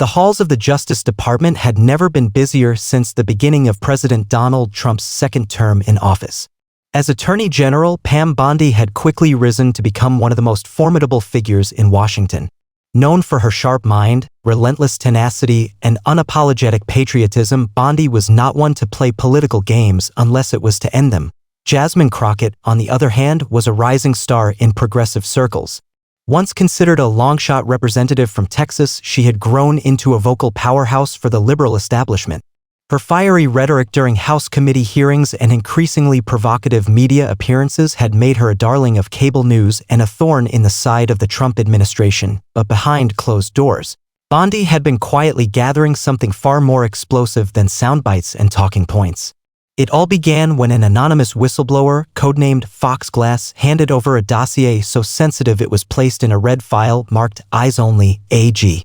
The halls of the Justice Department had never been busier since the beginning of President Donald Trump's second term in office. As Attorney General, Pam Bondi had quickly risen to become one of the most formidable figures in Washington. Known for her sharp mind, relentless tenacity, and unapologetic patriotism, Bondi was not one to play political games unless it was to end them. Jasmine Crockett, on the other hand, was a rising star in progressive circles. Once considered a long-shot representative from Texas, she had grown into a vocal powerhouse for the liberal establishment. Her fiery rhetoric during House committee hearings and increasingly provocative media appearances had made her a darling of cable news and a thorn in the side of the Trump administration, but behind closed doors, Bondi had been quietly gathering something far more explosive than soundbites and talking points. It all began when an anonymous whistleblower, codenamed Foxglass, handed over a dossier so sensitive it was placed in a red file marked Eyes Only, AG.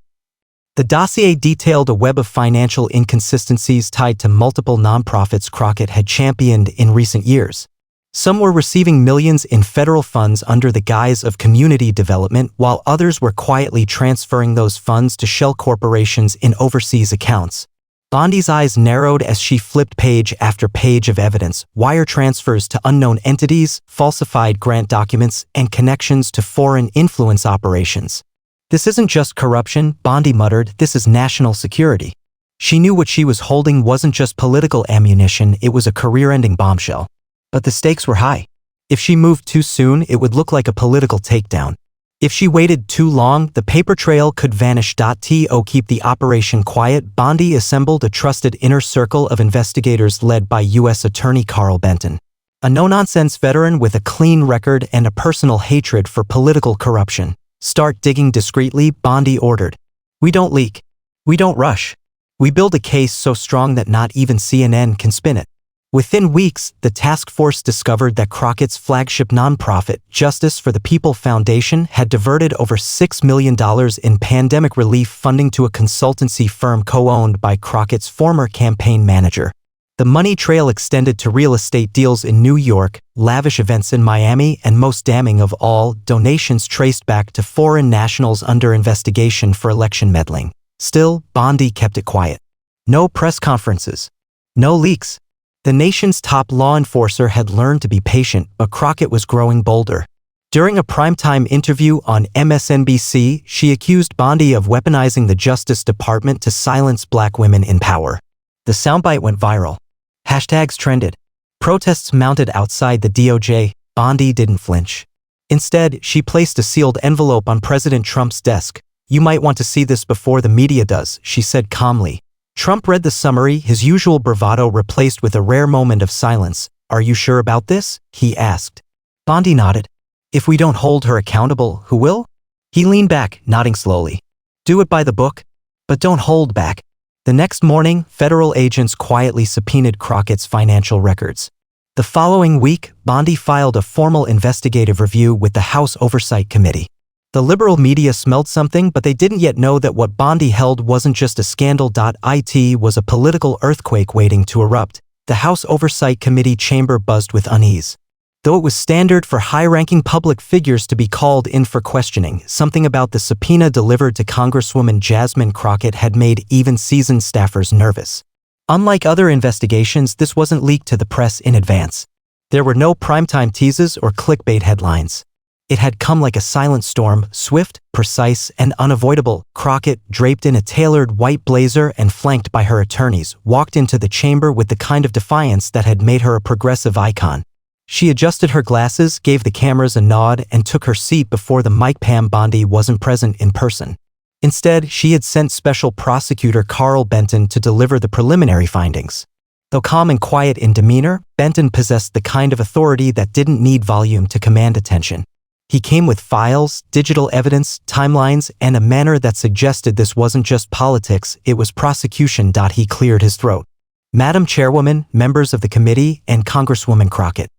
The dossier detailed a web of financial inconsistencies tied to multiple nonprofits Crockett had championed in recent years. Some were receiving millions in federal funds under the guise of community development, while others were quietly transferring those funds to shell corporations in overseas accounts. Bondi's eyes narrowed as she flipped page after page of evidence: wire transfers to unknown entities, falsified grant documents, and connections to foreign influence operations. "This isn't just corruption," Bondi muttered, "this is national security." She knew what she was holding wasn't just political ammunition, it was a career-ending bombshell. But the stakes were high. If she moved too soon, it would look like a political takedown. If she waited too long, the paper trail could vanish. To keep the operation quiet, Bondi assembled a trusted inner circle of investigators led by U.S. Attorney Carl Benton. A no-nonsense veteran with a clean record and a personal hatred for political corruption. "Start digging discreetly," Bondi ordered. "We don't leak. We don't rush. We build a case so strong that not even CNN can spin it." Within weeks, the task force discovered that Crockett's flagship nonprofit, Justice for the People Foundation, had diverted over $6 million in pandemic relief funding to a consultancy firm co-owned by Crockett's former campaign manager. The money trail extended to real estate deals in New York, lavish events in Miami, and most damning of all, donations traced back to foreign nationals under investigation for election meddling. Still, Bondi kept it quiet. No press conferences. No leaks. The nation's top law enforcer had learned to be patient, but Crockett was growing bolder. During a primetime interview on MSNBC, she accused Bondi of weaponizing the Justice Department to silence black women in power. The soundbite went viral. Hashtags trended. Protests mounted outside the DOJ. Bondi didn't flinch. Instead, she placed a sealed envelope on President Trump's desk. "You might want to see this before the media does," she said calmly. Trump read the summary, his usual bravado replaced with a rare moment of silence. "Are you sure about this?" he asked. Bondi nodded. "If we don't hold her accountable, who will?" He leaned back, nodding slowly. "Do it by the book, but don't hold back." The next morning, federal agents quietly subpoenaed Crockett's financial records. The following week, Bondi filed a formal investigative review with the House Oversight Committee. The liberal media smelled something, but they didn't yet know that what Bondi held wasn't just a scandal. It was a political earthquake waiting to erupt. The House Oversight Committee chamber buzzed with unease. Though it was standard for high-ranking public figures to be called in for questioning, something about the subpoena delivered to Congresswoman Jasmine Crockett had made even seasoned staffers nervous. Unlike other investigations, this wasn't leaked to the press in advance. There were no primetime teases or clickbait headlines. It had come like a silent storm, swift, precise, and unavoidable. Crockett, draped in a tailored white blazer and flanked by her attorneys, walked into the chamber with the kind of defiance that had made her a progressive icon. She adjusted her glasses, gave the cameras a nod, and took her seat before the mic. Pam Bondi wasn't present in person. Instead, she had sent Special Prosecutor Carl Benton to deliver the preliminary findings. Though calm and quiet in demeanor, Benton possessed the kind of authority that didn't need volume to command attention. He came with files, digital evidence, timelines, and a manner that suggested this wasn't just politics, it was prosecution. He cleared his throat. "Madam Chairwoman, members of the committee, and Congresswoman Crockett.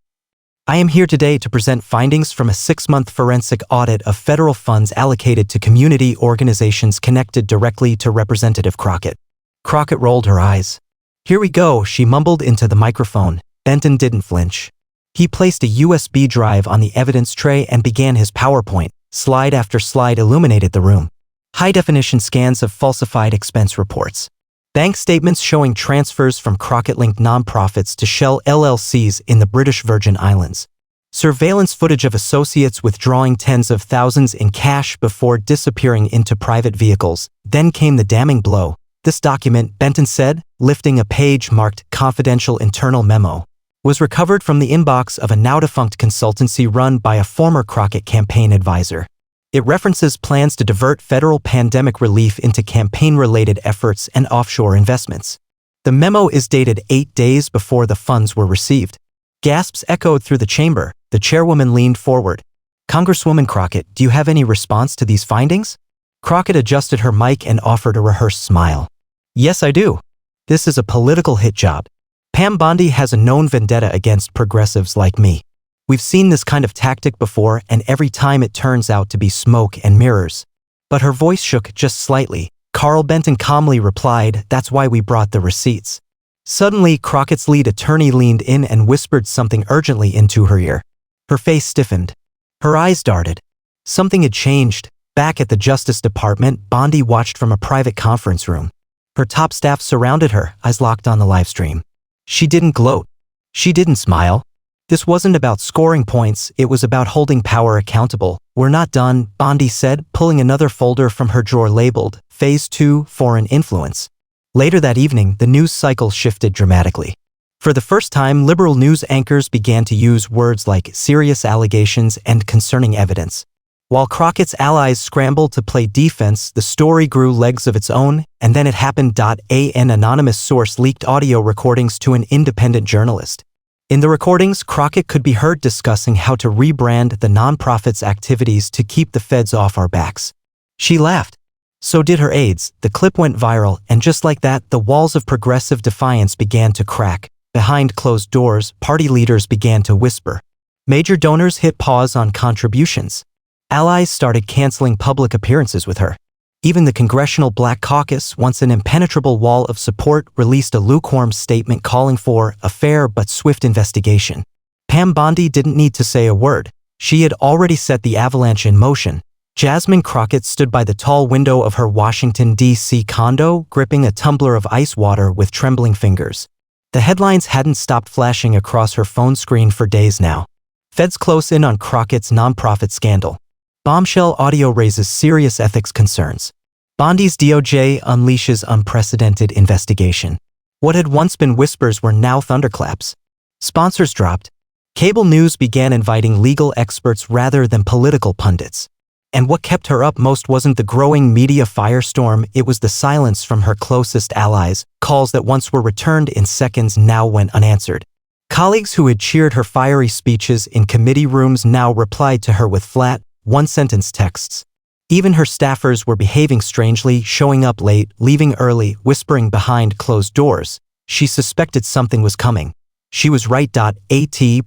I am here today to present findings from a 6-month forensic audit of federal funds allocated to community organizations connected directly to Representative Crockett." Crockett rolled her eyes. "Here we go," she mumbled into the microphone. Benton didn't flinch. He placed a USB drive on the evidence tray and began his PowerPoint. Slide after slide illuminated the room. high-definition scans of falsified expense reports, bank statements showing transfers from Crockett-linked nonprofits to Shell LLCs in the British Virgin Islands, surveillance footage of associates withdrawing tens of thousands in cash before disappearing into private vehicles. Then came the damning blow. This document, Benton said, lifting a page marked Confidential Internal Memo, was recovered from the inbox of a now-defunct consultancy run by a former Crockett campaign advisor. It references plans to divert federal pandemic relief into campaign-related efforts and offshore investments. The memo is dated 8 days before the funds were received. Gasps echoed through the chamber. The chairwoman leaned forward. "Congresswoman Crockett, do you have any response to these findings?" Crockett adjusted her mic and offered a rehearsed smile. "Yes, I do. This is a political hit job. Pam Bondi has a known vendetta against progressives like me. We've seen this kind of tactic before, and every time it turns out to be smoke and mirrors." But her voice shook just slightly. Carl Benton calmly replied, "That's why we brought the receipts." Suddenly, Crockett's lead attorney leaned in and whispered something urgently into her ear. Her face stiffened. Her eyes darted. Something had changed. Back at the Justice Department, Bondi watched from a private conference room. Her top staff surrounded her, eyes locked on the livestream. She didn't gloat. She didn't smile. This wasn't about scoring points, it was about holding power accountable. "We're not done," Bondi said, pulling another folder from her drawer labeled, Phase 2, Foreign Influence. Later that evening, the news cycle shifted dramatically. For the first time, liberal news anchors began to use words like serious allegations and concerning evidence. While Crockett's allies scrambled to play defense, the story grew legs of its own, and then it happened. An anonymous source leaked audio recordings to an independent journalist. In the recordings, Crockett could be heard discussing how to rebrand the nonprofit's activities to keep the feds off our backs. She laughed. So did her aides. The clip went viral, and just like that, the walls of progressive defiance began to crack. Behind closed doors, party leaders began to whisper. Major donors hit pause on contributions. Allies started canceling public appearances with her. Even the Congressional Black Caucus, once an impenetrable wall of support, released a lukewarm statement calling for a fair but swift investigation. Pam Bondi didn't need to say a word. She had already set the avalanche in motion. Jasmine Crockett stood by the tall window of her Washington, D.C. condo, gripping a tumbler of ice water with trembling fingers. The headlines hadn't stopped flashing across her phone screen for days now. Feds close in on Crockett's nonprofit scandal. Bombshell audio raises serious ethics concerns. Bondi's DOJ unleashes unprecedented investigation. What had once been whispers were now thunderclaps. Sponsors dropped. Cable news began inviting legal experts rather than political pundits. And what kept her up most wasn't the growing media firestorm, it was the silence from her closest allies. Calls that once were returned in seconds now went unanswered. Colleagues who had cheered her fiery speeches in committee rooms now replied to her with flat, one-sentence texts. Even her staffers were behaving strangely, showing up late, leaving early, whispering behind closed doors. She suspected something was coming. She was right. At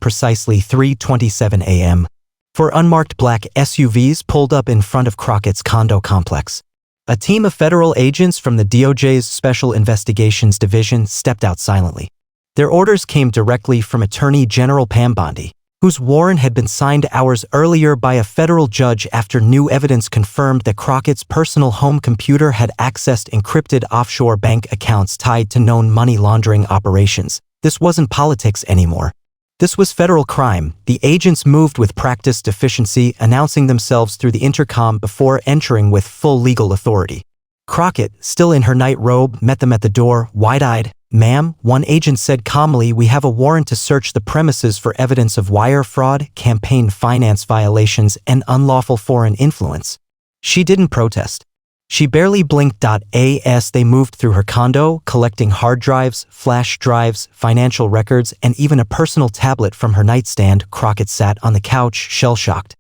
precisely 3:27 a.m. Four unmarked black SUVs pulled up in front of Crockett's condo complex. A team of federal agents from the DOJ's Special Investigations Division stepped out silently. Their orders came directly from Attorney General Pam Bondi, whose warrant had been signed hours earlier by a federal judge after new evidence confirmed that Crockett's personal home computer had accessed encrypted offshore bank accounts tied to known money laundering operations. This wasn't politics anymore. This was federal crime. The agents moved with practiced efficiency, announcing themselves through the intercom before entering with full legal authority. Crockett, still in her night robe, met them at the door, wide-eyed. "Ma'am," one agent said calmly, "we have a warrant to search the premises for evidence of wire fraud, campaign finance violations, and unlawful foreign influence." She didn't protest. She barely blinked. As they moved through her condo, collecting hard drives, flash drives, financial records, and even a personal tablet from her nightstand, Crockett sat on the couch, shell-shocked.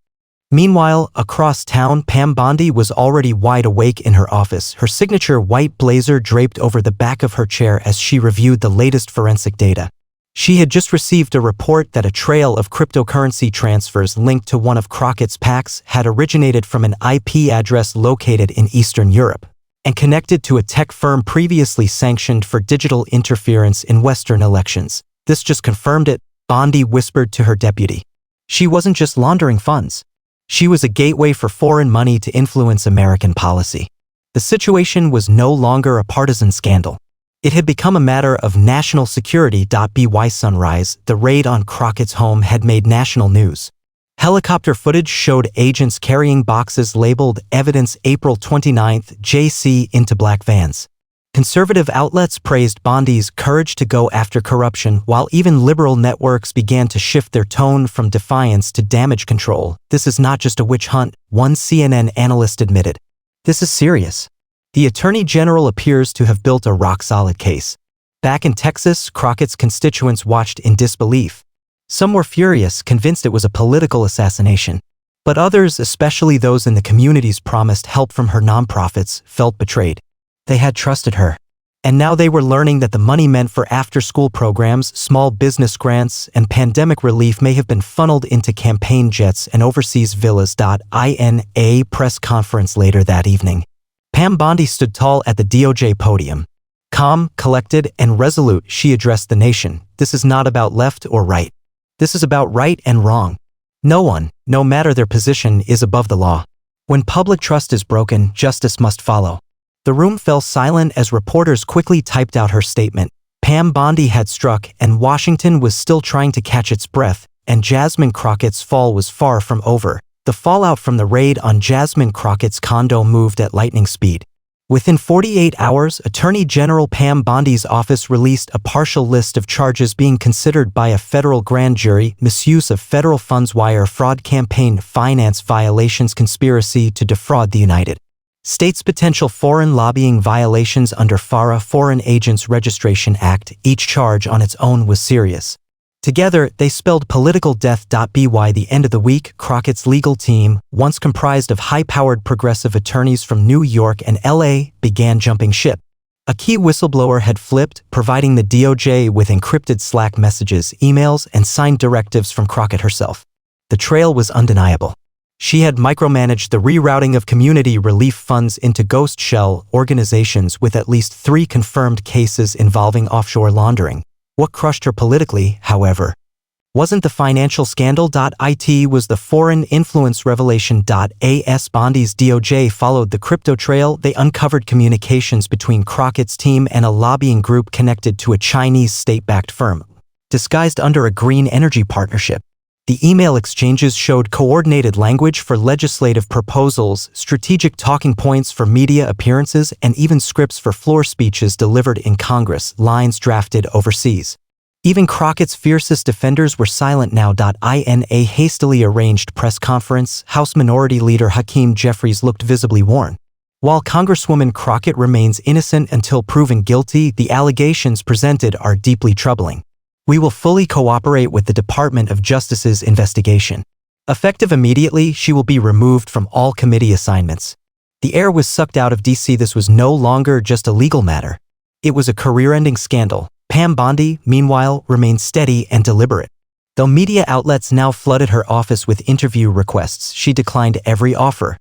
Meanwhile, across town, Pam Bondi was already wide awake in her office, her signature white blazer draped over the back of her chair as she reviewed the latest forensic data. She had just received a report that a trail of cryptocurrency transfers linked to one of Crockett's PACs had originated from an IP address located in Eastern Europe and connected to a tech firm previously sanctioned for digital interference in Western elections. "This just confirmed it," Bondi whispered to her deputy. She wasn't just laundering funds. She was a gateway for foreign money to influence American policy. The situation was no longer a partisan scandal. It had become a matter of national security. By sunrise, the raid on Crockett's home had made national news. Helicopter footage showed agents carrying boxes labeled Evidence April 29 JC into black vans. Conservative outlets praised Bondi's courage to go after corruption, while even liberal networks began to shift their tone from defiance to damage control. This is not just a witch hunt, one CNN analyst admitted. This is serious. The Attorney General appears to have built a rock-solid case. Back in Texas, Crockett's constituents watched in disbelief. Some were furious, convinced it was a political assassination. But others, especially those in the communities promised help from her nonprofits, felt betrayed. They had trusted her. And now they were learning that the money meant for after-school programs, small business grants, and pandemic relief may have been funneled into campaign jets and overseas villas. In a press conference later that evening, Pam Bondi stood tall at the DOJ podium. Calm, collected, and resolute, she addressed the nation. This is not about left or right. This is about right and wrong. No one, no matter their position, is above the law. When public trust is broken, justice must follow. The room fell silent as reporters quickly typed out her statement. Pam Bondi had struck, and Washington was still trying to catch its breath, and Jasmine Crockett's fall was far from over. The fallout from the raid on Jasmine Crockett's condo moved at lightning speed. Within 48 hours, Attorney General Pam Bondi's office released a partial list of charges being considered by a federal grand jury: misuse of federal funds, wire fraud, campaign finance violations, conspiracy to defraud the United States, potential foreign lobbying violations under FARA, Foreign Agents Registration Act. Each charge on its own was serious. Together, they spelled political death. By the end of the week, Crockett's legal team, once comprised of high-powered progressive attorneys from New York and LA, began jumping ship. A key whistleblower had flipped, providing the DOJ with encrypted Slack messages, emails, and signed directives from Crockett herself. The trail was undeniable. She had micromanaged the rerouting of community relief funds into ghost shell organizations with at least 3 confirmed cases involving offshore laundering. What crushed her politically, however, wasn't the financial scandal. It was the foreign influence revelation. As Bondi's DOJ followed the crypto trail, they uncovered communications between Crockett's team and a lobbying group connected to a Chinese state-backed firm, disguised under a green energy partnership. The email exchanges showed coordinated language for legislative proposals, strategic talking points for media appearances, and even scripts for floor speeches delivered in Congress, lines drafted overseas. Even Crockett's fiercest defenders were silent now. In a hastily arranged press conference, House Minority Leader Hakeem Jeffries looked visibly worn. While Congresswoman Crockett remains innocent until proven guilty, the allegations presented are deeply troubling. We will fully cooperate with the Department of Justice's investigation. Effective immediately, she will be removed from all committee assignments. The air was sucked out of D.C. This was no longer just a legal matter. It was a career-ending scandal. Pam Bondi, meanwhile, remained steady and deliberate. Though media outlets now flooded her office with interview requests, she declined every offer.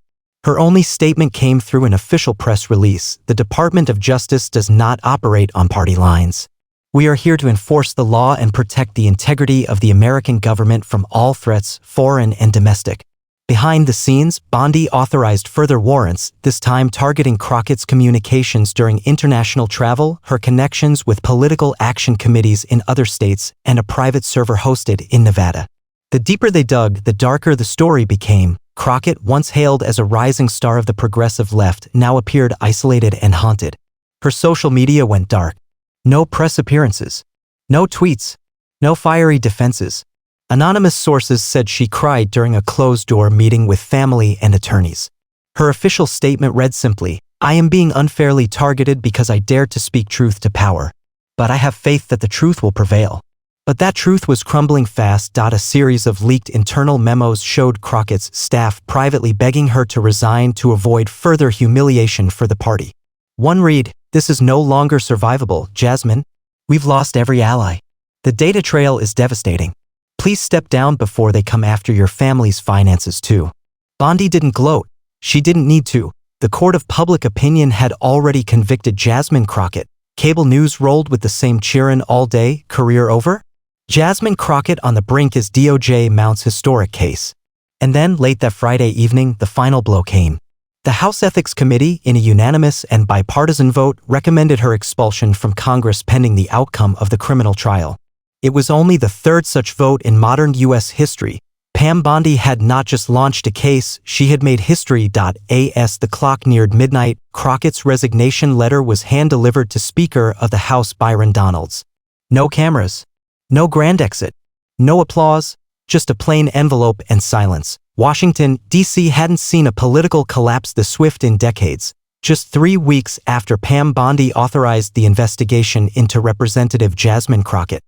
Her only statement came through an official press release: the Department of Justice does not operate on party lines. We are here to enforce the law and protect the integrity of the American government from all threats, foreign and domestic. Behind the scenes, Bondi authorized further warrants, this time targeting Crockett's communications during international travel, her connections with political action committees in other states, and a private server hosted in Nevada. The deeper they dug, the darker the story became. Crockett, once hailed as a rising star of the progressive left, now appeared isolated and haunted. Her social media went dark. No press appearances. No tweets. No fiery defenses. Anonymous sources said she cried during a closed-door meeting with family and attorneys. Her official statement read simply, "I am being unfairly targeted because I dared to speak truth to power. But I have faith that the truth will prevail." But that truth was crumbling fast. A series of leaked internal memos showed Crockett's staff privately begging her to resign to avoid further humiliation for the party. One read, "This is no longer survivable, Jasmine. We've lost every ally. The data trail is devastating. Please step down before they come after your family's finances too." Bondi didn't gloat. She didn't need to. The court of public opinion had already convicted Jasmine Crockett. Cable news rolled with the same cheerin' all day: career over? Jasmine Crockett on the brink as DOJ mounts historic case. And then, late that Friday evening, the final blow came. The House Ethics Committee, in a unanimous and bipartisan vote, recommended her expulsion from Congress pending the outcome of the criminal trial. It was only the third such vote in modern U.S. history. Pam Bondi had not just launched a case, she had made history. As the clock neared midnight, Crockett's resignation letter was hand-delivered to Speaker of the House Byron Donalds. No cameras. No grand exit. No applause. Just a plain envelope and silence. Washington, D.C. hadn't seen a political collapse this swift in decades. Just 3 weeks after Pam Bondi authorized the investigation into Representative Jasmine Crockett,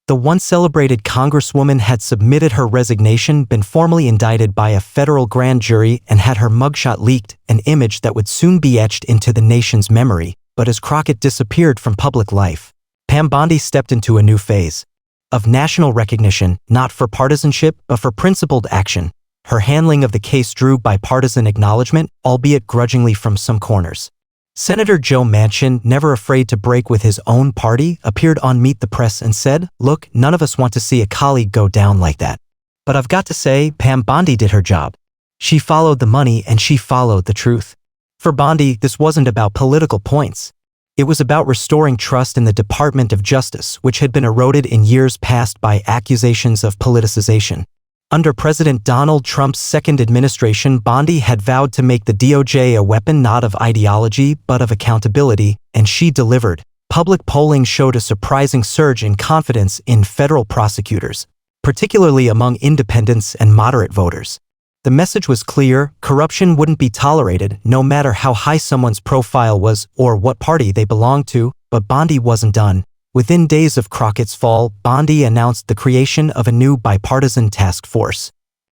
the once celebrated Congresswoman had submitted her resignation, been formally indicted by a federal grand jury, and had her mugshot leaked, an image that would soon be etched into the nation's memory. But as Crockett disappeared from public life, Pam Bondi stepped into a new phase of national recognition, not for partisanship, but for principled action. Her handling of the case drew bipartisan acknowledgement, albeit grudgingly from some corners. Senator Joe Manchin, never afraid to break with his own party, appeared on Meet the Press and said, "Look, none of us want to see a colleague go down like that. But I've got to say, Pam Bondi did her job. She followed the money and she followed the truth." For Bondi, this wasn't about political points. It was about restoring trust in the Department of Justice, which had been eroded in years past by accusations of politicization. Under President Donald Trump's second administration, Bondi had vowed to make the DOJ a weapon not of ideology but of accountability, and she delivered. Public polling showed a surprising surge in confidence in federal prosecutors, particularly among independents and moderate voters. The message was clear: corruption wouldn't be tolerated, no matter how high someone's profile was or what party they belonged to. But Bondi wasn't done. Within days of Crockett's fall, Bondi announced the creation of a new bipartisan task force.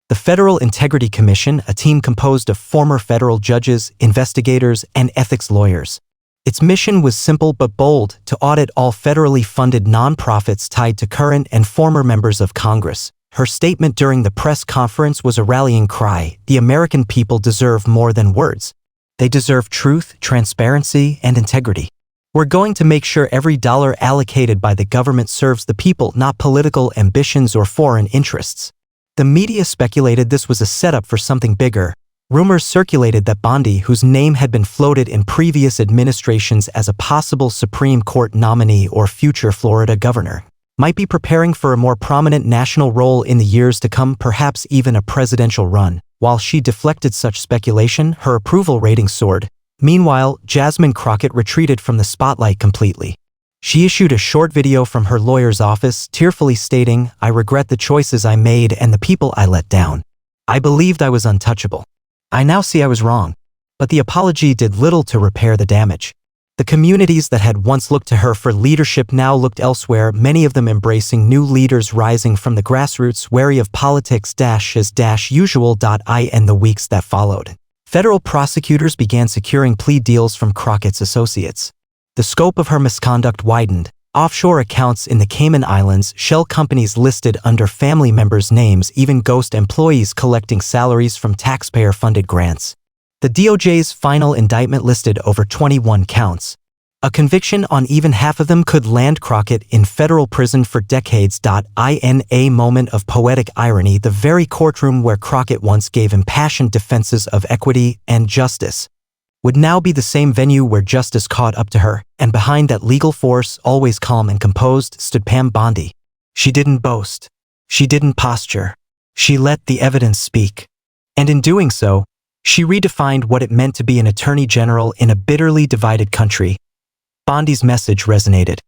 The Federal Integrity Commission, a team composed of former federal judges, investigators, and ethics lawyers. Its mission was simple but bold: to audit all federally funded nonprofits tied to current and former members of Congress. Her statement during the press conference was a rallying cry: the American people deserve more than words. They deserve truth, transparency, and integrity. We're going to make sure every dollar allocated by the government serves the people, not political ambitions or foreign interests. The media speculated this was a setup for something bigger. Rumors circulated that Bondi, whose name had been floated in previous administrations as a possible Supreme Court nominee or future Florida governor, might be preparing for a more prominent national role in the years to come, perhaps even a presidential run. While she deflected such speculation, her approval rating soared. Meanwhile, Jasmine Crockett retreated from the spotlight completely. She issued a short video from her lawyer's office, tearfully stating, "I regret the choices I made and the people I let down. I believed I was untouchable. I now see I was wrong." But the apology did little to repair the damage. The communities that had once looked to her for leadership now looked elsewhere, many of them embracing new leaders rising from the grassroots, wary of politics as usual. In the weeks that followed, federal prosecutors began securing plea deals from Crockett's associates. The scope of her misconduct widened. Offshore accounts in the Cayman Islands, shell companies listed under family members' names, even ghost employees collecting salaries from taxpayer-funded grants. The DOJ's final indictment listed over 21 counts. A conviction on even half of them could land Crockett in federal prison for decades. In a moment of poetic irony, the very courtroom where Crockett once gave impassioned defenses of equity and justice would now be the same venue where justice caught up to her, and behind that legal force, always calm and composed, stood Pam Bondi. She didn't boast. She didn't posture. She let the evidence speak. And in doing so, she redefined what it meant to be an attorney general in a bitterly divided country. Bondi's message resonated.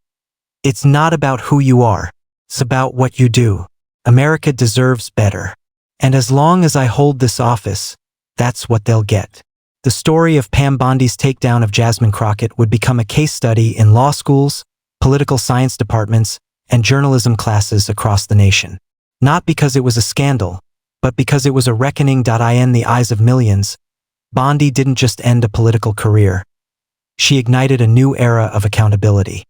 It's not about who you are. It's about what you do. America deserves better. And as long as I hold this office, that's what they'll get. The story of Pam Bondi's takedown of Jasmine Crockett would become a case study in law schools, political science departments, and journalism classes across the nation. Not because it was a scandal, but because it was a reckoning. In the eyes of millions, Bondi didn't just end a political career. She ignited a new era of accountability.